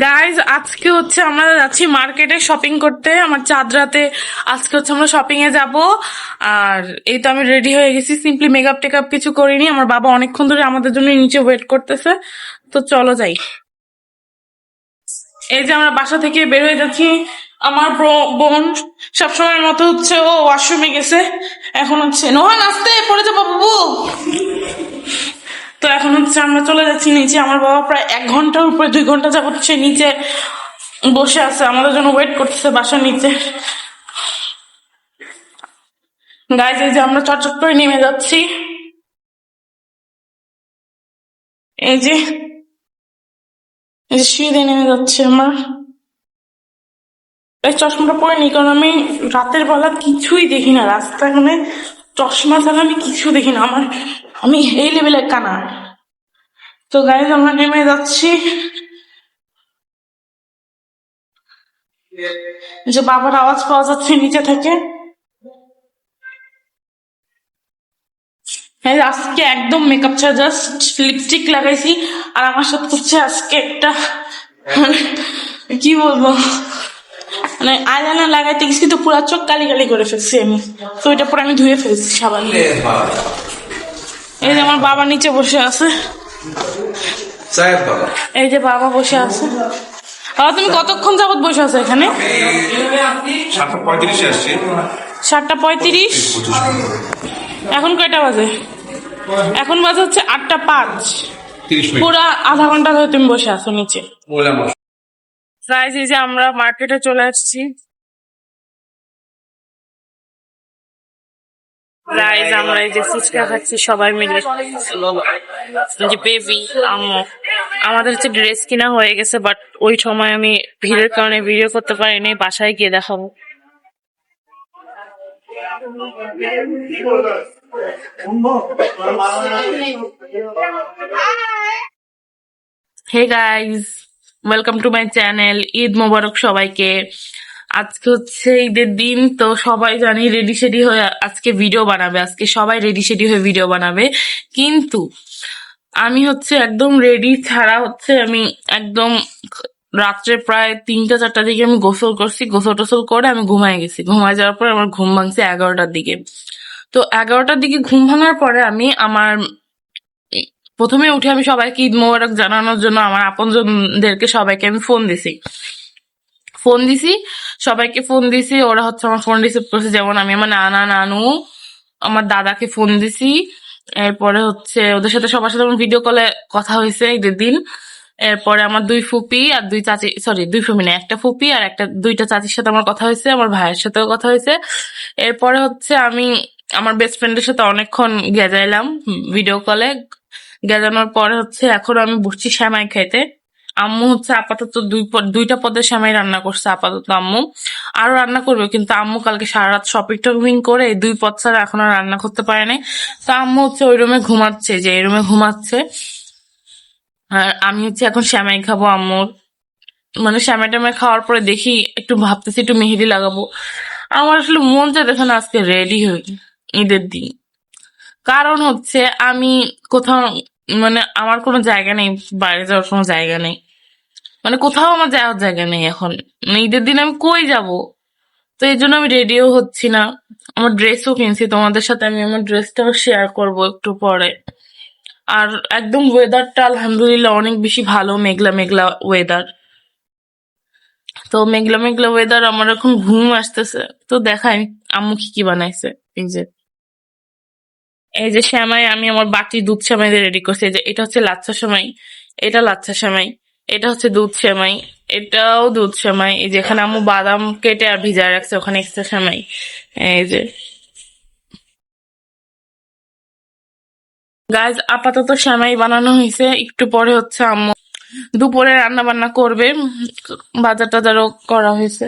Guys আজকে হচ্ছে আমরা যাচ্ছি মার্কেটে শপিং করতে। আমার চাঁদরাতে আজকে হচ্ছে আমরা শপিং এ যাব। আর এই তো আমি রেডি হয়ে গেছি, সিম্পলি মেকআপ টেকআপ কিছু করিনি। আমার বাবা অনেকক্ষণ ধরে আমাদের জন্য নিচে ওয়েট করতেছে, তো চলো যাই। এই যে আমরা বাসা থেকে বের হয়ে যাচ্ছি। আমার বোন সবসময়ের মতো হচ্ছে ও ওয়াশরুমে গেছে, এখন হচ্ছে নোহান আসতে পড়ে যাবো বাবু। তো এখন হচ্ছে আমরা চলে যাচ্ছি নিচে। আমার বাবা প্রায় 1 ঘন্টার উপরে 2 ঘন্টা যাবত সে নিচে বসে আছে, আমাদের জন্য ওয়েট করতেছে বাসার নিচে। গাইজ এই যে আমরা চটচট করে নেমে যাচ্ছি। এই যে এই যে সিঁড়ি নেমে যাচ্ছে আমার। এই চশমাটা পরে নি, কারণ আমি রাতের বেলা কিছুই দেখি না রাস্তায়, মানে চশমা ছাড়া আমি কিছু দেখি না। আমি এই লেভেলের কানা। তো গাইজ আমরা নেমে যাচ্ছি। এই যে বাবার আওয়াজ পাওয়া যাচ্ছে নিচে থেকে। হ্যাঁ, আজকে একদম মেকআপ ছাড়া জাস্ট লিপস্টিক লাগাইছি। আর আমার সাথে হচ্ছে আজকে একটা মানে কি বলবো, মানে আইলাইনার লাগাইতে গেছি তো পুরা চোখ কালি কালি করে ফেলছি আমি। তো ওইটা পরে আমি ধুয়ে ফেলছি সাবান দিয়ে। এই যে আমার বাবা নিচে বসে আছে। এই যে বাবা বসে আছে। বাবা তুমি কতক্ষণ যাবত বসে আছো এখানে? 7:35 আসছি। 7:35। এখন কয়টা বাজে? এখন বাজে হচ্ছে 8:05। পুরা আধা ঘন্টা ধরে তুমি বসে আছো নিচে। গাইস এই যে আমরা মার্কেটে চলে আসছি। গাইস আমরা এই যে ফুচকা খাচ্ছি সবাই মিলে, যে বেবি আম্মু। আমাদের হচ্ছে ড্রেস কিনা হয়ে গেছে, বাট ওই সময় আমি ভিড়ের কারণে ভিডিও করতে পারিনি, বাসায় গিয়ে দেখাবো। Hey guys, welcome to my channel. Eid Mubarak সবাইকে। আজকে হচ্ছে ঈদের দিন, তো সবাই জানি রেডি সেডি হয়ে আজকে ভিডিও বানাবে। আজকে সবাই রেডি সেডি হয়ে ভিডিও বানাবে, কিন্তু আমি হচ্ছে একদম রেডি ছাড়া হচ্ছে আমি একদম রাত্রে প্রায় 3টা 4টার দিকে আমি গোসল করছি। গোসল টোসল করে আমি ঘুমায় গেছি। ঘুমায় যাওয়ার পরে আমার ঘুম ভাঙছে 11টার দিকে। তো 11টার দিকে ঘুম ভাঙার পরে আমি আমার প্রথমে উঠে আমি সবাইকে ঈদ মোবারক জানানোর জন্য আমার আপনজনদেরকে সবাইকে আমি ফোন দিছি সবাইকে ফোন দিছি। ওরা হচ্ছে আমার ফোন রিসিভ করছে, যেমন আমি আমার নানা নানু আমার দাদাকে ফোন দিছি। এরপরে হচ্ছে ওদের সাথে সবার সাথে আমার ভিডিও কলে কথা হয়েছে ঈদের দিন। এরপরে আমার 2 ফুপি আর 2 চাচি, সরি 2 ফুপি না, একটা ফুপি আর দুইটা চাচির সাথে আমার কথা হয়েছে। আমার ভাইয়ের সাথেও কথা হয়েছে। এরপরে হচ্ছে আমি আমার বেস্ট ফ্রেন্ডের সাথে অনেকক্ষণ গেজাইলাম ভিডিও কলে। গেজানোর পরে হচ্ছে এখন আমি বসছি সেমাই খাইতে। আম্মু হচ্ছে আপাতত দুইটা পদের সেমাই রান্না করছে আপাতত আম্মু। আরো রান্না করবে, কিন্তু আম্মু কালকে সারা রাত শপিং টপিং করে এই 2 পদ ছাড়া এখন আর রান্না করতে পারে নাই। তো আম্মু হচ্ছে ওই রুমে ঘুমাচ্ছে, যে এই রুমে ঘুমাচ্ছে। আর আমি হচ্ছে এখন সেমাই খাবো আম্মুর। মানে সেমাই টেমাই খাওয়ার পরে দেখি একটু ভাবতেছি একটু মেহেদি লাগাবো। আমার আসলে মন চাইতেছে না আজকে রেডি হই ঈদের দিন। কারণ হচ্ছে আমি কোথাও, মানে আমার কোনো জায়গা নেই, বাইরে যাওয়ার কোনো জায়গা নেই, মানে কোথাও আমার যাওয়ার জায়গা নেই এখন। মানে ঈদের দিন আমি কই যাব? তো এই জন্য আমি রেডিও হচ্ছি না। আমার ড্রেসও কিনছি, তোমাদের সাথে আমি আমার ড্রেসটাও শেয়ার করব একটু পরে। আর একদম ওয়েদারটা আলহামদুলিল্লাহ অনেক বেশি ভালো, মেঘলা মেঘলা ওয়েদার। তো মেঘলা মেঘলা ওয়েদার, আমার এখন ঘুম আসতেছে। তো দেখাই আম্মু কি কি বানাইছে। এই যে সেমাই আমি আমার বাটি দুধ সেমাই দিয়ে রেডি করছি। এই যে এটা হচ্ছে লাচ্ছা সেমাই, এটা লাচ্ছা সেমাই, এটা হচ্ছে দুধ সেমাই, এটাও দুধ সেমাই। এই যে এখানে আম্মু বাদাম কেটে আর ভিজায় রাখছে, ওখানে এক্সট্রা সেমাই। এই যে গাইজ আপাতত সেমাই বানানো হয়েছে, একটু পরে হচ্ছে আম্মু দুপুরে রান্না বান্না করবে। বাজার টাজারও করা হয়েছে।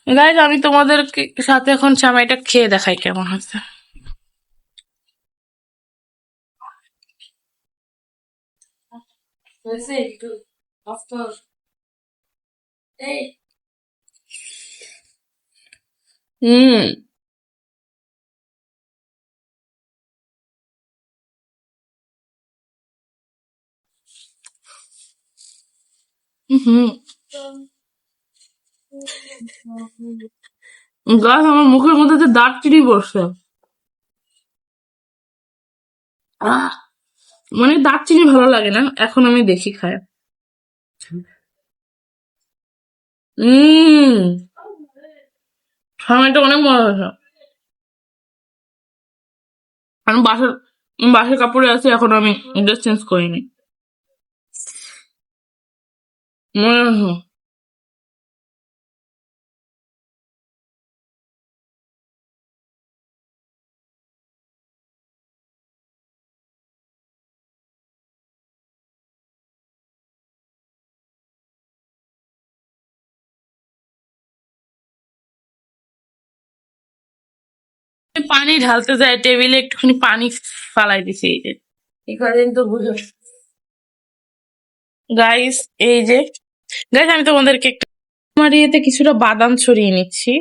গাইজ আমি তোমাদের সাথে এখন সেমাইটা খেয়ে দেখাই কেমন হয়েছে। হয়েছে একটু হুম। হুম। গাছ আমার মুখের মধ্যে যে দারচিনি বসছে। আহ, মানে দারচিনি ভালো লাগে না, এখন আমি দেখি খাই। হম, সময়টা অনেক মজা হয়েছে। আমি বাসার কাপড়ে আছি, এখন আমি ড্রেস চেঞ্জ করিনি। মনে হয় পানি ঢালতে যায় টেবিলে, একটুখানি পানি ফালাই দিছি এই যে। এখানে তো বুঝো গাইস, এই যে গাইস, আমি তোমাদেরকে একটা আমার ইয়েতে কিছুটা বাদাম ছড়িয়ে নিচ্ছি।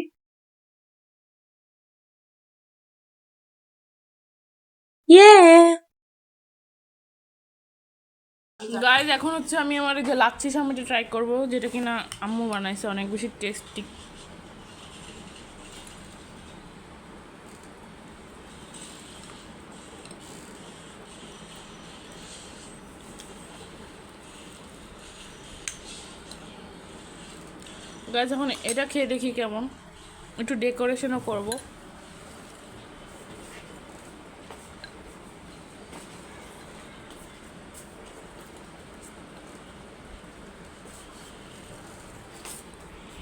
ইয়ে গাইস, এখন হচ্ছে আমি আমার এই যে লাচ্ছি সামনে ট্রাই করব, যেটা কিনা আম্মু বানাইছে, অনেক বেশি টেস্টি। গাইস, এখন এটা খেয়ে দেখি কেমন, একটু ডেকোরেশনও করব।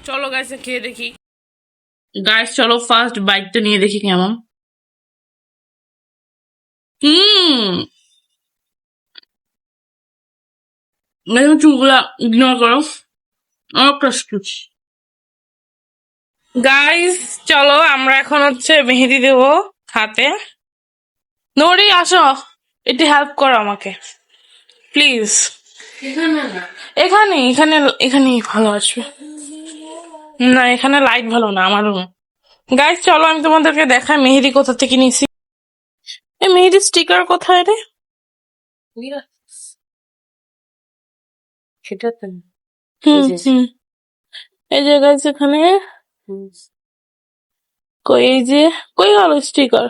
চলো গাইস, খেয়ে দেখি। গাইস চলো ফার্স্ট বাইটটা নিয়ে দেখি কেমন। হুম, চুলগুলা ইগনোর করো, অনেক টেস্টি। গাইস চলো আমরা এখন হচ্ছে মেহেদি দেবো হাতে। নরি আসো, একটু হেল্প করো আমাকে প্লিজ। এখানে এখানে এখানেই ভালো আসবে। না, এখানে লাইট ভালো না আমার রুমে। গাইস চলো আমি তোমাদেরকে দেখাই মেহেদি কোথা থেকে নিছি। এই মেহেদি স্টিকার কোথায় রে? সেটা তো হুম হুম, এই যে গাইস এখানে। কই এই যে, কই গেল স্টিকার?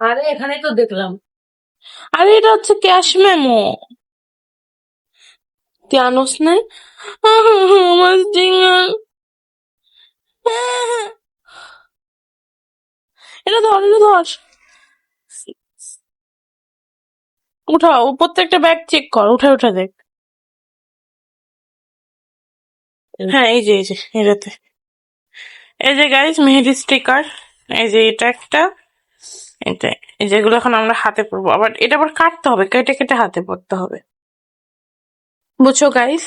আরে এখানে তো দেখলাম। আরে এটা হচ্ছে ক্যাশ মেমো। তুই আনোস নাই? আমার জিঙ্গল। এটা ধর, এটা ধর। উঠাও, প্রত্যেকটা ব্যাগ চেক কর, উঠে উঠে দেখ। হ্যাঁ এই যে এই যে এটাতে। এই যে গাইস মেহেদি স্টিকার, এই যে এটা একটা, এটা, এই যেগুলো এখন আমরা হাতে পরবো, আবার এটা আবার কাটতে হবে, কেটে কেটে হাতে পরতে হবে, বুঝছো গাইস?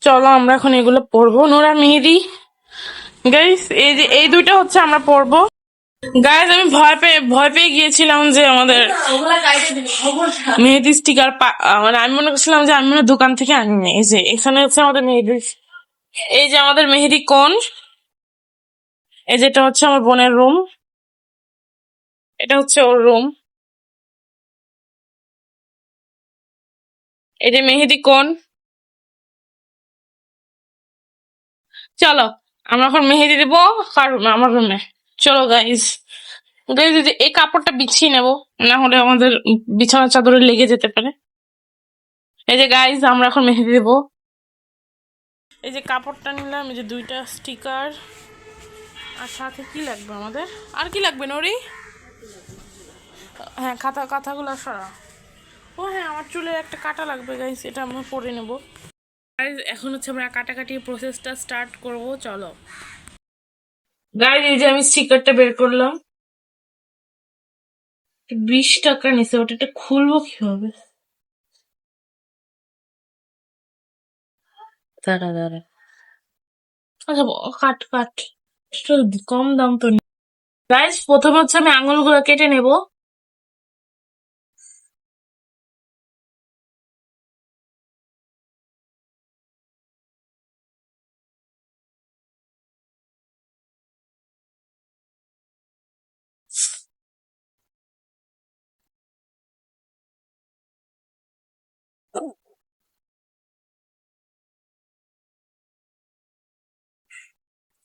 চলো আমরা এখন এগুলো পরবো। নোরা মেহেদি গাইস, এই যে এই দুইটা হচ্ছে আমরা পরবো। গাইস আমি ভয় পেয়ে গিয়েছিলাম যে আমাদের মেহেদি স্টিকার, মানে আমি মনে করছিলাম যে আমি মনে হয় দোকান থেকে আনিনি। এই যে এখানে হচ্ছে আমাদের মেহেদি, এই যে আমাদের মেহেদি কোন, এই যেটা হচ্ছে আমার বোনের রুম, এটা হচ্ছে ওর রুম। এই যে মেহেদি কোন। চলো আমরা এখন মেহেদি দেবো কার রুমে? আমার রুমে। চলো গাইস, গাইস এই কাপড়টা বিছিয়ে নেবো, না হলে আমাদের বিছানার চাদরে লেগে যেতে পারে। এই যে গাইস আমরা এখন মেহেদি দেবো। এই যে কাপড়টা নিলাম, এই যে দুইটা স্টিকার, আর সাথে কি লাগবে আমাদের, আর কি লাগবে নরি? হ্যাঁ কাঁথাগুলো সরা। ও হ্যাঁ, আমার চুলের একটা কাটা লাগবে গাইস, এটা আমরা পরে নেব। গাইস এখন হচ্ছে আমরা কাটাকাটি প্রসেসটা স্টার্ট করব, চলো। গাইস এই যে আমি স্টিকারটা বের করলাম, 20 টাকা নিছে, ওটা একটা খুলবো কিভাবে? দাঁড়া দাঁড়া, আচ্ছা কাট কাট, একটু কম দাম তো। গাইস প্রথমে হচ্ছে আমি আঙুলগুলো কেটে নেব।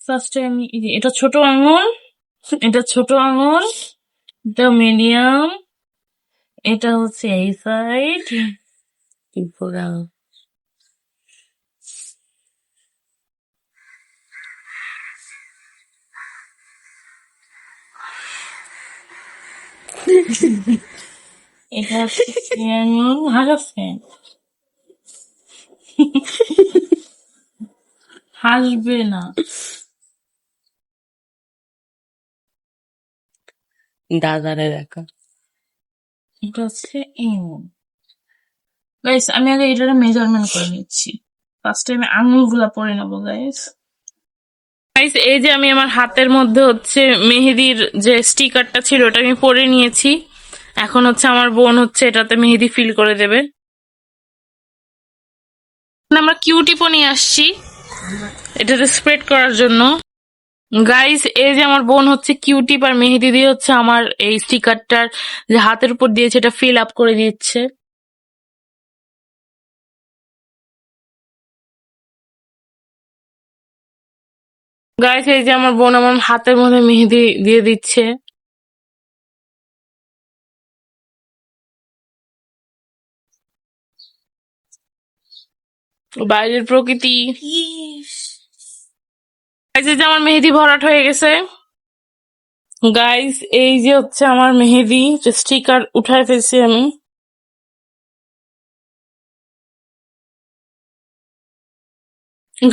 ফার্স্টে আমি এটা ছোট আঙুল, এটা ছোট আঙুল, এটা মিডিয়াম, এটা হচ্ছে এই সাইড, এটা হচ্ছে আঙুল। হাসছে, হাসবে না। দাদারে দেখা। এটা হচ্ছে গাইস, আমি আগে এটার মেজারমেন্ট করে নিচ্ছি। ফার্স্টে আমি আঙুলগুলা পরে নেবো গাইস। গাইস, এই যে আমি আমার হাতের মধ্যে হচ্ছে মেহেদির যে স্টিকারটা ছিল ওটা আমি পরে নিয়েছি। এখন হচ্ছে আমার বোন হচ্ছে এটাতে মেহেদি ফিল করে দেবে। আমরা কিউটিপো নিয়ে আসছি এটাতে স্প্রেড করার জন্য। গাইস, এই যে আমার বোন হচ্ছে কিউটিপ আর মেহেদি দিয়ে হচ্ছে আমার এই স্টিকারটার যে হাতের উপর দিয়েছে এটা ফিল আপ করে দিচ্ছে। গাইস, এই যে আমার বোন আমার হাতের মধ্যে মেহেদি দিয়ে দিচ্ছে। বাইরের প্রকৃতি। গাইস, এই যে আমার মেহেদি ভরাট হয়ে গেছে। গাইস, এই যে হচ্ছে আমার মেহেদি স্টিকার উঠায় ফেলছি আমি।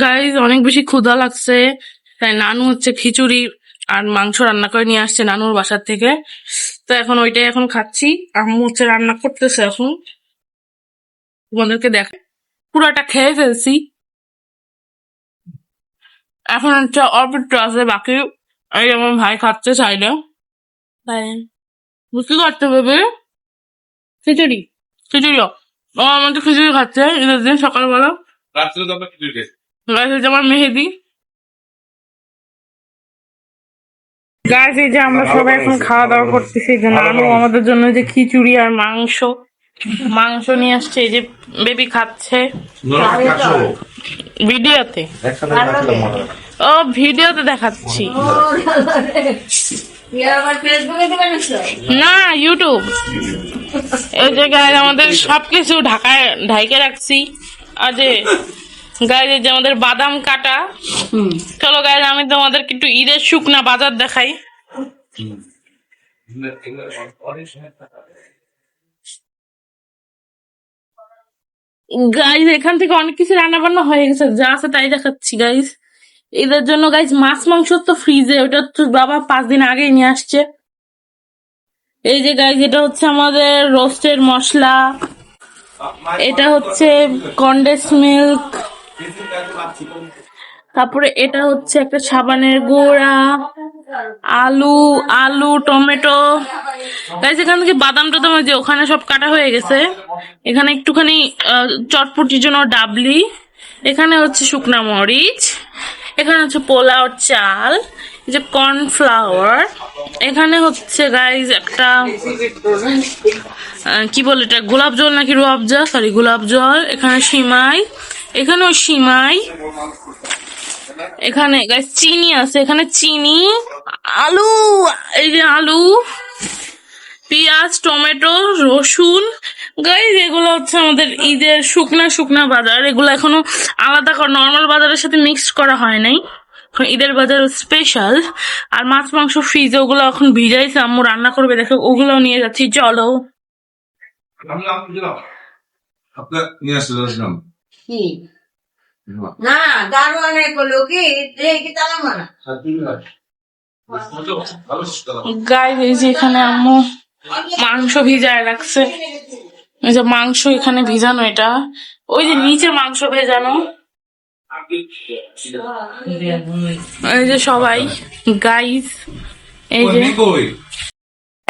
গাইস, অনেক বেশি ক্ষুধা লাগছে, তাই নানু হচ্ছে খিচুড়ি আর মাংস রান্না করে নিয়ে আসছে নানুর বাসার থেকে। তো এখন ওইটাই এখন খাচ্ছি। আম্মু হচ্ছে রান্না করতেছে এখন, তোমাদেরকে দেখ। পুরাটা খেয়ে ফেলছি, এখন হচ্ছে অল্প একটু আছে বাকি। এই আমার ভাই খাচ্ছে সাইডে। বুঝতে পারতে হবে খিচুড়ি, খিচুড়ি ও আমাদের খিচুড়ি খাচ্ছে ঈদের দিন সকালবেলা। রাত্রে তো আমরা খিচুড়ি খাই। গাইস, এই যে আমার মেহেদি। গাইস, এই যে আমরা সবাই এখন খাওয়া দাওয়া করতেছি। যে নানু আমাদের জন্য যে খিচুড়ি আর মাংস মাংস নিয়ে আসছে, এই যে বেবি খাচ্ছে ভিডিওতে। ও ভিডিওতে দেখাচ্ছি না, ইউটিউব। এই যে গাইস, আমাদের সবকিছু ঢাইকে রাখছি। আর যে গাইস, এই যে আমাদের বাদাম কাটা। চলো গাইস, আমি তোমাদেরকে একটু ঈদের শুকনা বাজার দেখাই। গাইস, এখান থেকে অনেক কিছু রান্না বান্না হয়ে গেছে, যা আছে তাই দেখাচ্ছি গাইস। ঈদের জন্য গাইস মাছ মাংস তো ফ্রিজে, ওটা তো বাবা 5 দিন আগেই নিয়ে আসছে। এই যে গাইস, এটা হচ্ছে আমাদের রোস্টের মশলা, এটা হচ্ছে কন্ডেন্স মিল্ক, তারপরে এটা হচ্ছে একটা সাবানের গুঁড়া, আলু আলু টমেটো। গাইস, এখান থেকে বাদাম টাদাম যে ওখানে সব কাটা হয়ে গেছে। এখানে একটুখানি চটপটির জন্য ডাবলি, এখানে হচ্ছে শুকনা মরিচ, এখানে হচ্ছে পোলাওর চাল, এই যে কর্নফ্লাওয়ার, এখানে হচ্ছে গাইস একটা কি বলে এটা, গোলাপ জল নাকি রুয়াবজা, সরি গোলাপ জল, এখানে সিমাই, এখানেও সিমাই, এখানে গাইস চিনি আছে, এখানে চিনি, আলু, এই যে আলু, পেঁয়াজ, টমেটো, রসুন। গাইস, এগুলো হচ্ছে আমাদের ঈদের শুকনা শুকনা বাজার। এগুলো এখনো আলাদা নর্মাল বাজারের সাথে মিক্সড করা হয় নাই, ঈদের বাজার স্পেশাল। আর মাছ মাংস ফ্রিজে, ওগুলো এখন ভিজাইছে, আম্মু রান্না করবে, দেখো ওগুলো নিয়ে যাচ্ছি। চলো আপনার নিয়ে আসলাম কি না দারোয়ানে করলো কি দেখি তালা মারা। গাইস, এই যে এখানে আম্মু মাংস ভিজায় রাখছে। এই যে মাংস এখানে ভিজানো, এটা ওই যে নিচে মাংস ভেজানো। এই যে সবাই গাইস, এই যে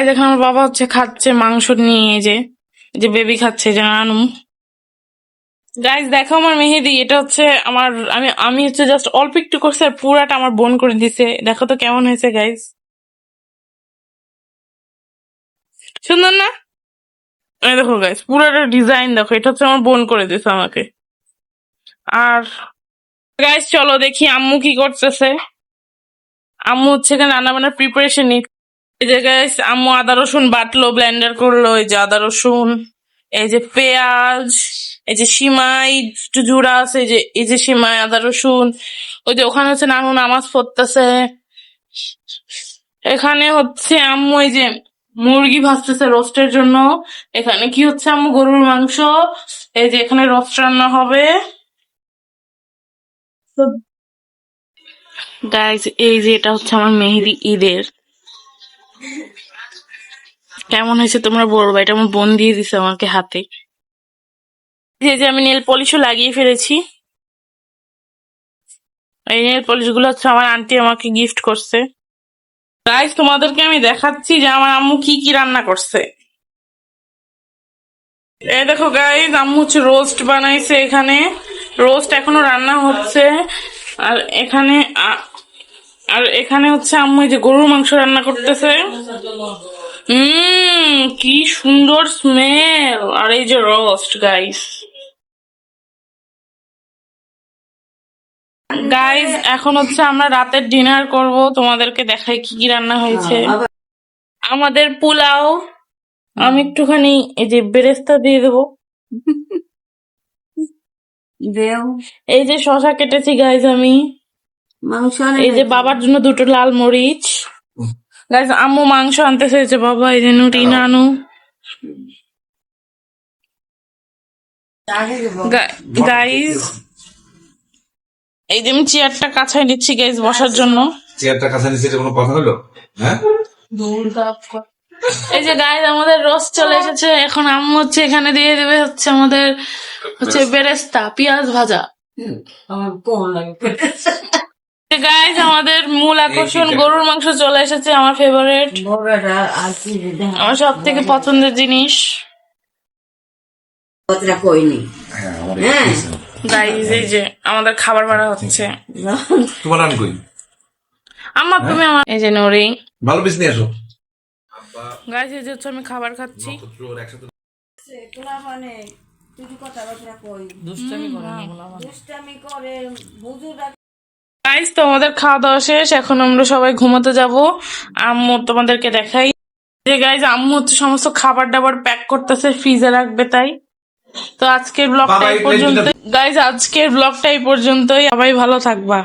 দেখো আমার বাবা হচ্ছে খাচ্ছে মাংস নিয়ে, এই যে বেবি খাচ্ছে, যে নানু। গাইস, দেখো আমার মেহেদি, এটা হচ্ছে আমার, আমি হচ্ছে জাস্ট অল্প একটু করছি আর পুরাটা আমার বোন করে দিছে। দেখো তো কেমন হয়েছে গাইস, সুন্দর না? এই দেখো গাইস, পুরাটা ডিজাইন দেখো, এটা হচ্ছে আমার বোন করে দিছে আমাকে। আর গাইস, চলো দেখি আম্মু কি করতেছে। আম্মু হচ্ছে এখানে রান্না বান্নার প্রিপারেশন নিচ্ছে। এই যে guys, আম্মু আদা রসুন বাটলো, ব্লেন্ডার করলো। এই যে আদা রসুন, এই যে পেঁয়াজ, এই যে সিমাই একটু জুড়া আছে, এই যে সিমাই আদা রসুন। ওই যে ওখানে হচ্ছে নানু নামাজ পড়তেছে। এখানে হচ্ছে আম্মু এই যে মুরগি ভাজতেছে রোস্টের জন্য। এখানে কি হচ্ছে আম্মু? গরুর মাংস। এই যে এখানে রোস্ট রান্না হবে। তো গাইজ, এই যে এটা হচ্ছে আমার মেহেদি ঈদের। কেমন হয়েছে তোমরা বলবা, এটা আমার বোন দিয়ে দিছে আমাকে হাতে। এই যে আমি নেল পলিশও লাগিয়ে ফেলেছি। এই নেল পলিশ গুলো হচ্ছে আমার আন্টি আমাকে গিফট করছে। গাইজ, তোমাদেরকে আমি দেখাচ্ছি যে আমার আম্মু কি কি রান্না করছে। এই দেখো গাইজ, আম্মু হচ্ছে রোস্ট বানাইছে। এখানে রোস্ট এখনো রান্না হচ্ছে। আর এখানে আর এখানে হচ্ছে আম্মু এই যে গরুর মাংস রান্না করতেছে। কি সুন্দর স্মেল। আর এই যে রোস্ট গাইস। গাইস, এখন হচ্ছে আমরা রাতের ডিনার করব। তোমাদেরকে দেখাই কি কি রান্না হয়েছে। আমাদের পোলাও। আমি একটুখানি এই যে বেরেস্তা দিয়ে দেবো। দেও এই যে শসা কেটেছি গাইস আমি। মাংস এই যে বাবার জন্য দুটো লাল মরিচ। গাইস, আম্মু মাংস আনতে চেয়েছে বাবা। এই যে নুটি নানু। গাইস, এই যে আমি চেয়ারটা কাছাই নিচ্ছি গাইস বসার জন্য। চেয়ারটা কাছে নিচে কোনো কথা হলো? হ্যাঁ, এই যে গাইস, আমাদের রোস্ট চলে এসেছে। এখন আম্মু হচ্ছে এখানে দিয়ে দেবে হচ্ছে আমাদের হচ্ছে বেরেস্তা পেঁয়াজ ভাজা। আমার কোন লাগে গাইস, আমাদের মূল আকর্ষণ গরুর মাংস চলে এসেছে। আমার ফেভারিট, বড়টা আর কি আমার সব থেকে পছন্দের জিনিস। কথাটা কইনি হ্যাঁ, আমার হ্যাঁ গাইস, এই যে আমাদের খাবার বাড়া হচ্ছে। তোমার রান কই? আম্মা তুমি আমার এই যে নরি। ভালো পিস নিয়ে আসো। গাইস, এই যে হচ্ছে আমি খাবার খাচ্ছি। একসাথে তোরা মানে তুই কথাবার্তা কই দুষ্টামি করে বুঝুরা গাইস, তো আমাদের খাওয়া দাওয়া শেষ। এখন আমরা সবাই ঘুমোতে যাব। আম্মু তোমাদেরকে দেখাই যে গাইস, আম্মু হচ্ছে সমস্ত খাবার দাবার প্যাক করতেছে, ফ্রিজে রাখবে তাই। তো আজকের ব্লগটা এই পর্যন্ত গাইস, আজকের ব্লগটা এই পর্যন্তই। সবাই ভালো থাকবা।